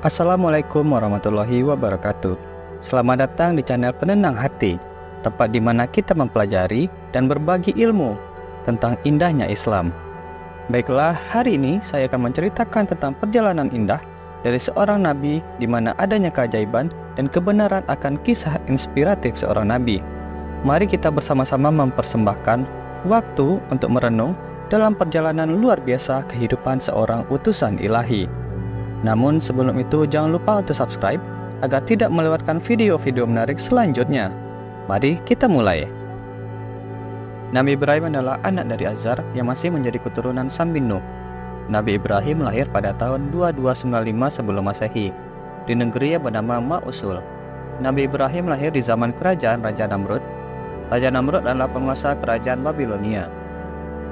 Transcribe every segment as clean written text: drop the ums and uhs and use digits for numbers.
Assalamualaikum warahmatullahi wabarakatuh. Selamat datang di channel Penenang Hati, tempat di mana kita mempelajari dan berbagi ilmu tentang indahnya Islam. Baiklah, hari ini saya akan menceritakan tentang perjalanan indah dari seorang nabi di mana adanya keajaiban dan kebenaran akan kisah inspiratif seorang nabi. Mari kita bersama-sama mempersembahkan waktu untuk merenung dalam perjalanan luar biasa kehidupan seorang utusan ilahi. Namun sebelum itu jangan lupa untuk subscribe agar tidak melewatkan video-video menarik selanjutnya. Mari kita mulai. Nabi Ibrahim adalah anak dari Azar yang masih menjadi keturunan Sam bin Nuh. Nabi Ibrahim lahir pada tahun 2295 sebelum Masehi di negeri yang bernama Ma'usul. Nabi Ibrahim lahir di zaman kerajaan Raja Namrud. Raja Namrud adalah penguasa kerajaan Babilonia.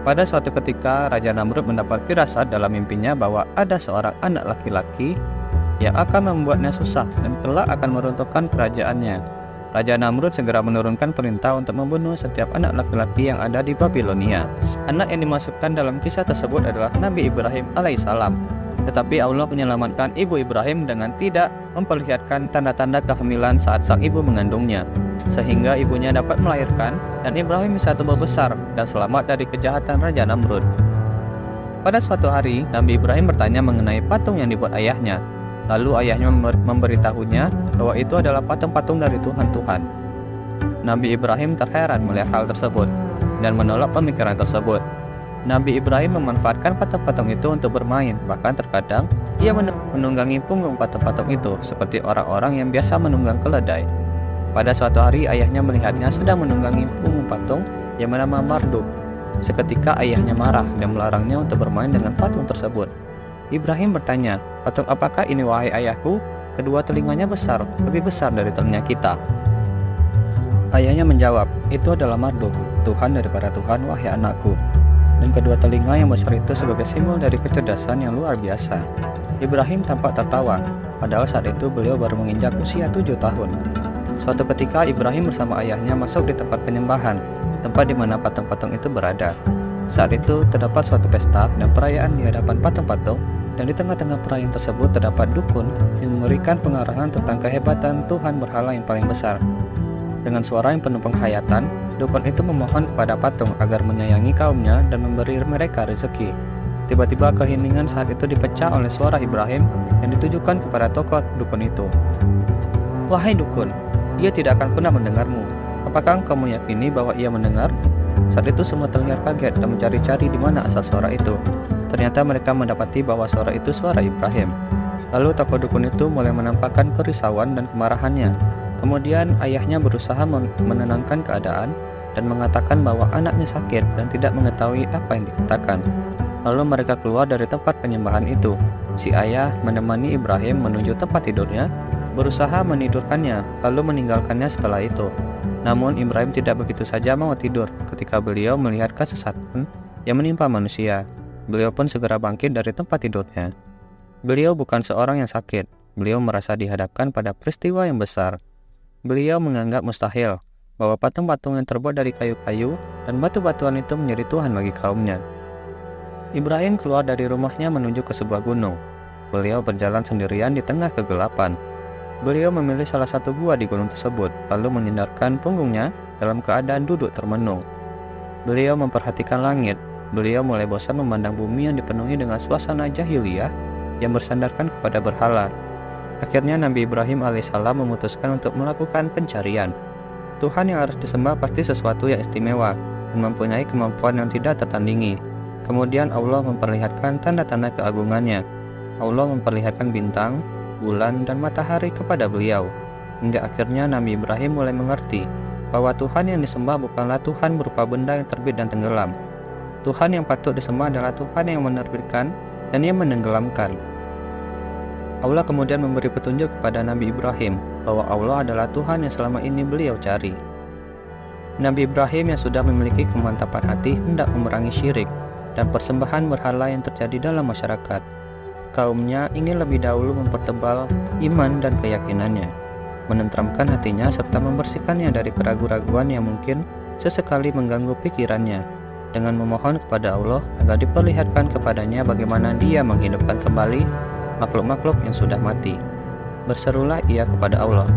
Pada suatu ketika, Raja Namrud mendapat firasat dalam mimpinya bahwa ada seorang anak laki-laki yang akan membuatnya susah dan kelak akan meruntuhkan kerajaannya. Raja Namrud segera menurunkan perintah untuk membunuh setiap anak laki-laki yang ada di Babilonia. Anak yang dimasukkan dalam kisah tersebut adalah Nabi Ibrahim alaihissalam. Tetapi Allah menyelamatkan ibu Ibrahim dengan tidak memperlihatkan tanda-tanda kehamilan saat sang ibu mengandungnya, sehingga ibunya dapat melahirkan dan Ibrahim bisa tumbuh besar dan selamat dari kejahatan Raja Namrud. Pada suatu hari, Nabi Ibrahim bertanya mengenai patung yang dibuat ayahnya. Lalu ayahnya memberitahunya bahwa itu adalah patung-patung dari Tuhan. Nabi Ibrahim terheran melihat hal tersebut dan menolak pemikiran tersebut. Nabi Ibrahim memanfaatkan patung-patung itu untuk bermain, bahkan terkadang ia menunggangi punggung patung-patung itu seperti orang-orang yang biasa menunggang keledai. Pada suatu hari ayahnya melihatnya sedang menunggangi punggung patung yang bernama Marduk. Seketika ayahnya marah dan melarangnya untuk bermain dengan patung tersebut. Ibrahim bertanya, "Patung apakah ini wahai ayahku?" Kedua telinganya besar, lebih besar dari telinga kita. Ayahnya menjawab, "Itu adalah Marduk, Tuhan daripada Tuhan, wahai anakku." Dan kedua telinga yang besar itu sebagai simbol dari kecerdasan yang luar biasa. Ibrahim tampak tertawa, padahal saat itu beliau baru menginjak usia 7 tahun. Suatu ketika Ibrahim bersama ayahnya masuk di tempat penyembahan, tempat di mana patung-patung itu berada. Saat itu terdapat suatu pesta dan perayaan di hadapan patung-patung, dan di tengah-tengah perayaan tersebut terdapat dukun yang memberikan pengarahan tentang kehebatan Tuhan berhala yang paling besar. Dengan suara yang penuh penghayatan, dukun itu memohon kepada patung agar menyayangi kaumnya dan memberi mereka rezeki. Tiba-tiba keheningan saat itu dipecah oleh suara Ibrahim yang ditujukan kepada tokoh dukun itu. "Wahai dukun, ia tidak akan pernah mendengarmu. Apakah engkau meyakini bahwa ia mendengar?" Saat itu semua terlihat kaget dan mencari-cari di mana asal suara itu. Ternyata mereka mendapati bahwa suara itu suara Ibrahim. Lalu tokoh dukun itu mulai menampakkan kerisauan dan kemarahannya. Kemudian ayahnya berusaha menenangkan keadaan dan mengatakan bahwa anaknya sakit dan tidak mengetahui apa yang dikatakan. Lalu mereka keluar dari tempat penyembahan itu. Si ayah menemani Ibrahim menuju tempat tidurnya, berusaha menidurkannya, lalu meninggalkannya setelah itu. Namun Ibrahim tidak begitu saja mau tidur ketika beliau melihat kesesatan yang menimpa manusia. Beliau pun segera bangkit dari tempat tidurnya. Beliau bukan seorang yang sakit. Beliau merasa dihadapkan pada peristiwa yang besar. Beliau menganggap mustahil bahwa patung-patung yang terbuat dari kayu-kayu dan batu-batuan itu menjadi Tuhan bagi kaumnya. Ibrahim keluar dari rumahnya menuju ke sebuah gunung. Beliau berjalan sendirian di tengah kegelapan. Beliau memilih salah satu gua di gunung tersebut, lalu menyandarkan punggungnya dalam keadaan duduk termenung. Beliau memperhatikan langit. Beliau mulai bosan memandang bumi yang dipenuhi dengan suasana jahiliyah yang bersandarkan kepada berhala. Akhirnya Nabi Ibrahim alaihissalam memutuskan untuk melakukan pencarian. Tuhan yang harus disembah pasti sesuatu yang istimewa dan mempunyai kemampuan yang tidak tertandingi. Kemudian Allah memperlihatkan tanda-tanda keagungannya. Allah memperlihatkan bintang, bulan, dan matahari kepada beliau. Hingga akhirnya Nabi Ibrahim mulai mengerti bahwa Tuhan yang disembah bukanlah Tuhan berupa benda yang terbit dan tenggelam. Tuhan yang patut disembah adalah Tuhan yang menerbitkan dan yang menenggelamkan. Allah kemudian memberi petunjuk kepada Nabi Ibrahim bahwa Allah adalah Tuhan yang selama ini beliau cari. Nabi Ibrahim yang sudah memiliki kemantapan hati hendak memerangi syirik dan persembahan berhala yang terjadi dalam masyarakat. Kaumnya ingin lebih dahulu mempertebal iman dan keyakinannya, menenteramkan hatinya serta membersihkannya dari keraguan-raguan yang mungkin sesekali mengganggu pikirannya, dengan memohon kepada Allah agar diperlihatkan kepadanya bagaimana Dia menghidupkan kembali makhluk-makhluk yang sudah mati. Berserulah ia kepada Allah,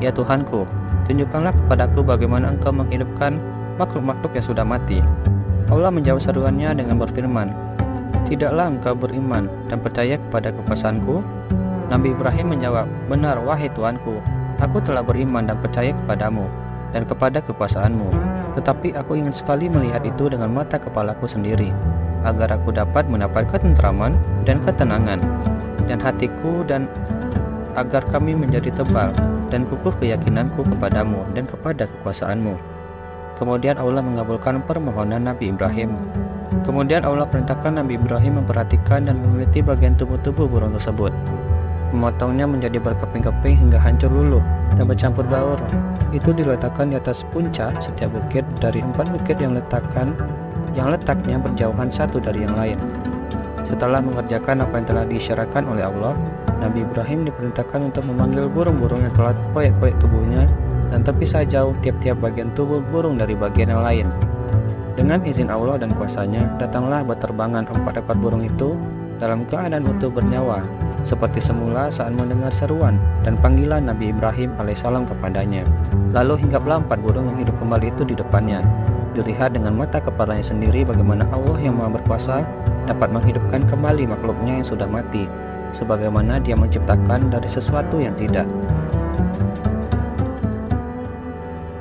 "Ya Tuhanku, tunjukkanlah kepadaku bagaimana Engkau menghidupkan makhluk-makhluk yang sudah mati." Allah menjawab seruannya dengan berfirman, "Tidaklah engkau beriman dan percaya kepada kekuasaanku?" Nabi Ibrahim menjawab, "Benar, wahai Tuanku, aku telah beriman dan percaya kepadamu dan kepada kekuasaanmu. Tetapi aku ingin sekali melihat itu dengan mata kepalaku sendiri, agar aku dapat mendapat ketentraman dan ketenangan, dan hatiku dan agar kami menjadi tebal dan kukuh keyakinanku kepadamu dan kepada kekuasaanmu." Kemudian Allah mengabulkan permohonan Nabi Ibrahim. Kemudian Allah perintahkan Nabi Ibrahim memperhatikan dan meneliti bagian tubuh-tubuh burung tersebut, memotongnya menjadi berkeping-keping hingga hancur luluh dan bercampur baur. Itu diletakkan di atas puncak setiap bukit dari 4 bukit yang letaknya berjauhan satu dari yang lain. Setelah mengerjakan apa yang telah diisyaratkan oleh Allah, Nabi Ibrahim diperintahkan untuk memanggil burung-burung yang telah terkoyak-koyak tubuhnya dan terpisah jauh tiap-tiap bagian tubuh burung dari bagian yang lain. Dengan izin Allah dan kuasanya, datanglah berterbangan 4 ekor burung itu dalam keadaan utuh bernyawa, seperti semula saat mendengar seruan dan panggilan Nabi Ibrahim alaihissalam kepadanya. Lalu hinggaplah 4 burung yang hidup kembali itu di depannya. Dilihat dengan mata kepalanya sendiri bagaimana Allah yang Maha Berkuasa dapat menghidupkan kembali makhluknya yang sudah mati, sebagaimana Dia menciptakan dari sesuatu yang tidak.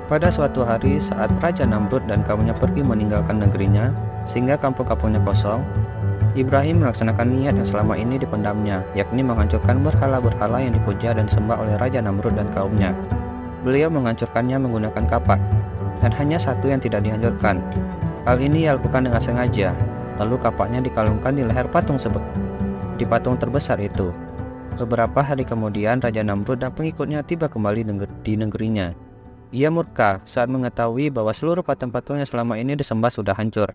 Pada suatu hari saat Raja Namrud dan kaumnya pergi meninggalkan negerinya sehingga kampung-kampungnya kosong, Ibrahim melaksanakan niat yang selama ini dipendamnya, yakni menghancurkan berhala-berhala yang dipuja dan disembah oleh Raja Namrud dan kaumnya. Beliau menghancurkannya menggunakan kapak, dan hanya satu yang tidak dihancurkan. Hal ini ia lakukan dengan sengaja, lalu kapaknya dikalungkan di leher di patung terbesar itu. Beberapa hari kemudian Raja Namrud dan pengikutnya tiba kembali di negerinya. Ia murka saat mengetahui bahwa seluruh patung-patung yang selama ini disembah sudah hancur.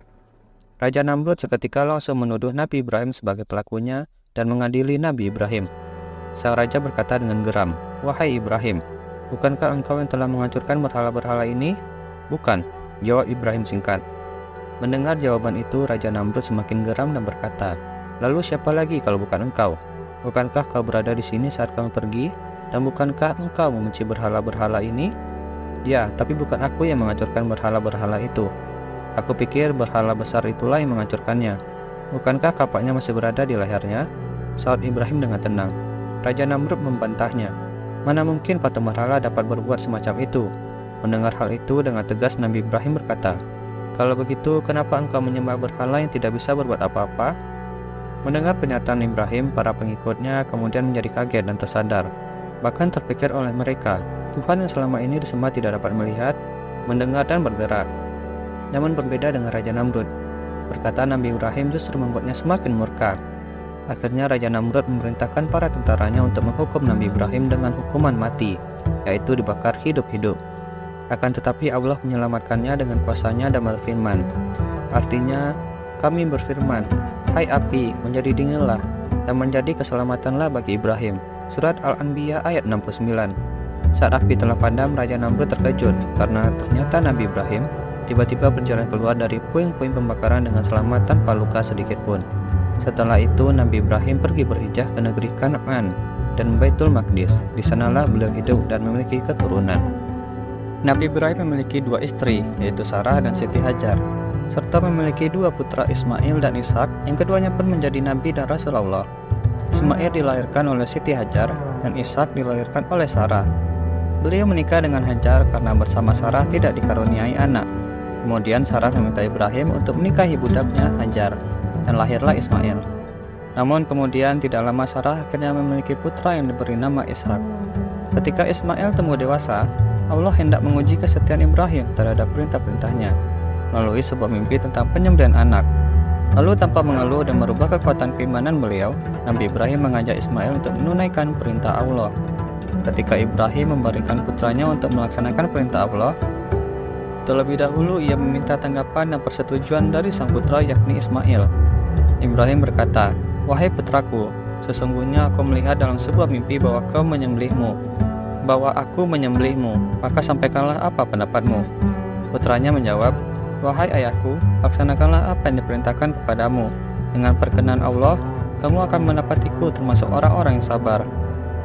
Raja Namrud seketika langsung menuduh Nabi Ibrahim sebagai pelakunya dan mengadili Nabi Ibrahim. Sang raja berkata dengan geram, "Wahai Ibrahim, bukankah engkau yang telah menghancurkan berhala-berhala ini?" "Bukan," jawab Ibrahim singkat. Mendengar jawaban itu, Raja Namrud semakin geram dan berkata, "Lalu siapa lagi kalau bukan engkau? Bukankah kau berada di sini saat kami pergi? Dan bukankah engkau membenci berhala-berhala ini?" "Ya, tapi bukan aku yang menghancurkan berhala-berhala itu. Aku pikir berhala besar itulah yang menghancurkannya. Bukankah kapaknya masih berada di lehernya?" Saud Ibrahim dengan tenang. Raja Namrud membantahnya, "Mana mungkin patung berhala dapat berbuat semacam itu?" Mendengar hal itu dengan tegas Nabi Ibrahim berkata, "Kalau begitu, kenapa engkau menyembah berhala yang tidak bisa berbuat apa-apa?" Mendengar pernyataan Ibrahim, para pengikutnya kemudian menjadi kaget dan tersadar. Bahkan terpikir oleh mereka, Tuhan yang selama ini disembah tidak dapat melihat, mendengar dan bergerak. Namun berbeda dengan Raja Namrud. Perkataan Nabi Ibrahim justru membuatnya semakin murka. Akhirnya Raja Namrud memerintahkan para tentaranya untuk menghukum Nabi Ibrahim dengan hukuman mati, yaitu dibakar hidup-hidup. Akan tetapi Allah menyelamatkannya dengan kuasanya dan berfirman, artinya, "Kami berfirman, hai api, menjadi dinginlah, dan menjadi keselamatanlah bagi Ibrahim." Surat Al-Anbiya ayat 69. Saat api telah padam, Raja Namrud terkejut karena ternyata Nabi Ibrahim tiba-tiba berjalan keluar dari puing-puing pembakaran dengan selamat tanpa luka sedikit pun. Setelah itu Nabi Ibrahim pergi berhijrah ke negeri Kanaan dan Baitul Maqdis. Di sanalah beliau hidup dan memiliki keturunan. Nabi Ibrahim memiliki 2 istri, yaitu Sarah dan Siti Hajar, serta memiliki 2 putra Ismail dan Ishak, yang keduanya pun menjadi Nabi dan Rasulullah. Ismail dilahirkan oleh Siti Hajar dan Ishak dilahirkan oleh Sarah. Beliau menikah dengan Hajar karena bersama Sarah tidak dikaruniai anak. Kemudian Sarah meminta Ibrahim untuk menikahi budaknya Hajar, dan lahirlah Ismail. Namun kemudian tidak lama Sarah akhirnya memiliki putra yang diberi nama Ishak. Ketika Ismail tumbuh dewasa, Allah hendak menguji kesetiaan Ibrahim terhadap perintah-perintahnya melalui sebuah mimpi tentang penyembelihan anak. Lalu tanpa mengeluh dan merubah kekuatan keimanan beliau, Nabi Ibrahim mengajak Ismail untuk menunaikan perintah Allah. Ketika Ibrahim memberikan putranya untuk melaksanakan perintah Allah, terlebih dahulu ia meminta tanggapan dan persetujuan dari sang putra yakni Ismail. Ibrahim berkata, "Wahai putraku, sesungguhnya aku melihat dalam sebuah mimpi bahwa aku menyembelihmu, maka sampaikanlah apa pendapatmu." Putranya menjawab, "Wahai ayahku, laksanakanlah apa yang diperintahkan kepadamu. Dengan perkenan Allah, kamu akan mendapatiku termasuk orang-orang yang sabar.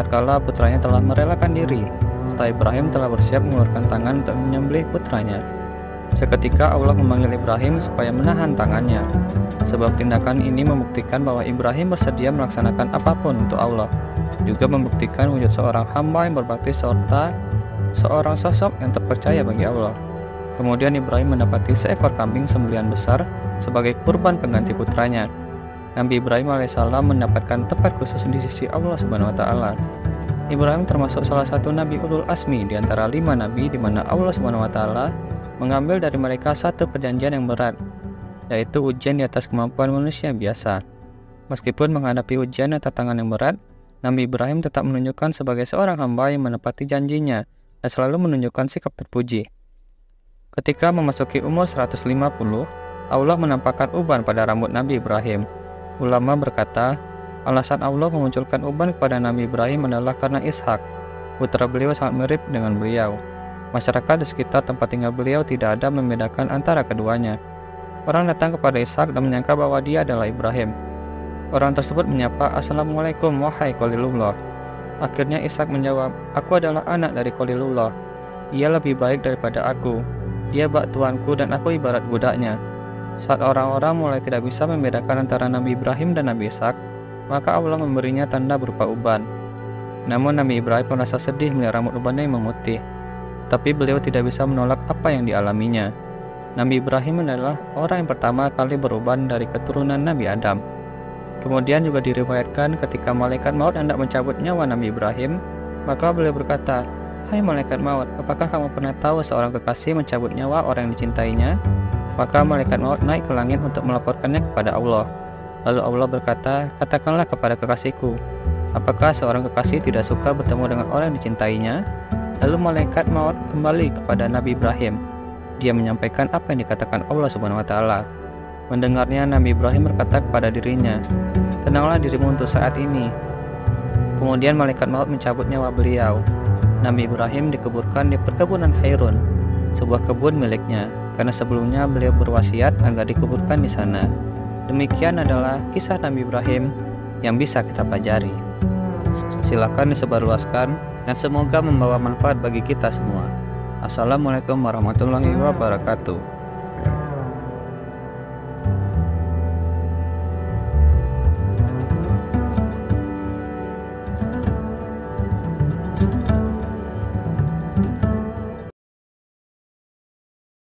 Tatkala putranya telah merelakan diri, serta Ibrahim telah bersiap mengeluarkan tangan untuk menyembelih putranya. Seketika Allah memanggil Ibrahim supaya menahan tangannya, sebab tindakan ini membuktikan bahwa Ibrahim bersedia melaksanakan apapun untuk Allah, juga membuktikan wujud seorang hamba yang berbakti serta seorang sosok yang terpercaya bagi Allah. Kemudian Ibrahim mendapati seekor kambing sembelihan besar sebagai kurban pengganti putranya. Nabi Ibrahim alaihissalam mendapatkan tempat khusus di sisi Allah Subhanahu wa taala. Ibrahim termasuk salah satu nabi ulul asmi di antara 5 nabi di mana Allah Subhanahu wa taala mengambil dari mereka satu perjanjian yang berat, yaitu ujian di atas kemampuan manusia biasa. Meskipun menghadapi ujian dan tantangan yang berat, Nabi Ibrahim tetap menunjukkan sebagai seorang hamba yang menepati janjinya dan selalu menunjukkan sikap terpuji. Ketika memasuki umur 150, Allah menampakkan uban pada rambut Nabi Ibrahim. Ulama berkata, alasan Allah memunculkan uban kepada Nabi Ibrahim adalah karena Ishak, putra beliau, sangat mirip dengan beliau. Masyarakat di sekitar tempat tinggal beliau tidak ada membedakan antara keduanya. Orang datang kepada Ishak dan menyangka bahwa dia adalah Ibrahim. Orang tersebut menyapa, "Assalamualaikum wahai Khalilullah." Akhirnya Ishak menjawab, "Aku adalah anak dari Khalilullah. Ia lebih baik daripada aku. Dia bak tuanku dan aku ibarat budaknya." Saat orang-orang mulai tidak bisa membedakan antara Nabi Ibrahim dan Nabi Ishak, maka Allah memberinya tanda berupa uban. Namun Nabi Ibrahim merasa sedih melihat rambut ubannya yang memutih, tapi beliau tidak bisa menolak apa yang dialaminya. Nabi Ibrahim adalah orang yang pertama kali beruban dari keturunan Nabi Adam. Kemudian juga diriwayatkan ketika malaikat maut hendak mencabut nyawa Nabi Ibrahim, maka beliau berkata, "Hai malaikat maut, apakah kamu pernah tahu seorang kekasih mencabut nyawa orang yang dicintainya?" Maka malaikat maut naik ke langit untuk melaporkannya kepada Allah. Lalu Allah berkata, "Katakanlah kepada kekasihku, apakah seorang kekasih tidak suka bertemu dengan orang yang dicintainya?" Lalu malaikat maut kembali kepada Nabi Ibrahim. Dia menyampaikan apa yang dikatakan Allah Subhanahu wa taala. Mendengarnya, Nabi Ibrahim berkata kepada dirinya, "Tenanglah dirimu untuk saat ini." Kemudian malaikat maut mencabut nyawa beliau. Nabi Ibrahim dikuburkan di perkebunan Hairun, sebuah kebun miliknya, karena sebelumnya beliau berwasiat agar dikuburkan di sana. Demikian adalah kisah Nabi Ibrahim yang bisa kita pelajari. Silakan disebarluaskan dan semoga membawa manfaat bagi kita semua. Assalamualaikum warahmatullahi wabarakatuh.